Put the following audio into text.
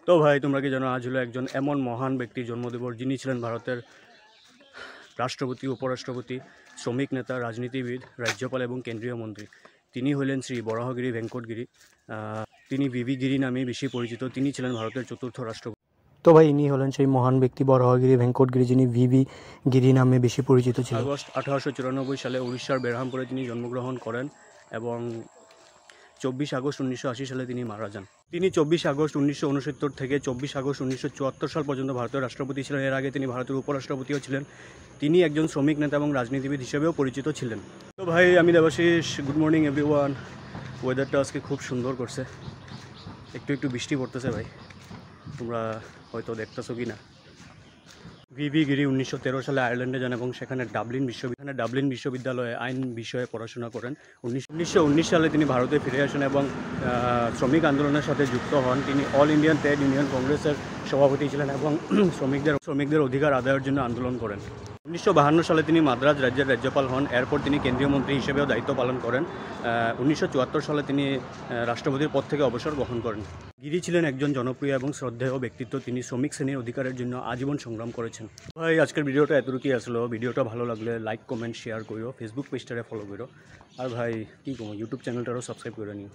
তো ভাই তোমরা কি জানো আজ হলো একজন এমন মহান ব্যক্তির জন্মদিবস যিনি ছিলেন ভারতের রাষ্ট্রপতি, উপরাষ্ট্রপতি, শ্রমিক নেতা, রাজনীতিবিদ, রাজ্যপাল এবং কেন্দ্রীয় মন্ত্রী। তিনি হলেন শ্রী বরাহগিরি ভেঙ্কটগিরি। তিনি ভিভি গিরি নামে বেশি পরিচিত। তিনি ছিলেন ভারতের চতুর্থ রাষ্ট্রপতি। তো ভাই ইনি হলেন সেই মহান ব্যক্তি বরাহগিরি ভেঙ্কটগিরি যিনি ভিভি গিরি নামে বেশি পরিচিত ছিলেন। আগস্ট 1894 সালে উড়িষ্যার বেরহামপুরে তিনি জন্মগ্রহণ করেন এবং 24 আগস্ট 1980 সালে তিনি মারা যান। তিনি 24 আগস্ট 1969 থেকে 24 আগস্ট 1974 সাল পর্যন্ত ভারতের রাষ্ট্রপতি ছিলেন। এর আগে তিনি ভারতের উপরাষ্ট্রপতিও ছিলেন। তিনি একজন শ্রমিক নেতা এবং রাজনীতিবিদ হিসেবেও পরিচিত ছিলেন। তো ভাই আমি দেবাশিস, গুড মর্নিং এভরিওয়ান। ওয়েদারটা আজকে খুব সুন্দর করছে, একটু একটু বৃষ্টি পড়তেছে ভাই, তোমরা হয়তো দেখতেছো কি না। ভিভি গিরি 1913 সালে আয়ারল্যান্ডে যান এবং সেখানে ডাবলিন বিশ্ববিদ্যালয়ে আইন বিষয়ে পড়াশোনা করেন। 1919 সালে তিনি ভারতে ফিরে আসেন এবং শ্রমিক আন্দোলনের সাথে যুক্ত হন। তিনি অল ইন্ডিয়ান ট্রেড ইউনিয়ন কংগ্রেসের সভাপতি ছিলেন এবং শ্রমিকদের অধিকার আদায়ের জন্য আন্দোলন করেন। 1952 সালে তিনি মাদ্রাজ রাজ্যের রাজ্যপাল হন। এরপর তিনি কেন্দ্রীয় মন্ত্রী হিসেবেও দায়িত্ব পালন করেন। 1974 সালে তিনি রাষ্ট্রপতির পদ থেকে অবসর গ্রহণ করেন। গিরি ছিলেন একজন জনপ্রিয় এবং শ্রদ্ধেয় ব্যক্তিত্ব। তিনি শ্রমিক শ্রেণীর অধিকারের জন্য আজীবন সংগ্রাম করেছেন। ভাই আজকের ভিডিওটা এতটুকুই আসলো। ভিডিওটা ভালো লাগলে লাইক, কমেন্ট, শেয়ার করো, ফেসবুক পেজটারে ফলো করো, আর ভাই কী কমো ইউটিউব চ্যানেলটারও সাবস্ক্রাইব করে নিও।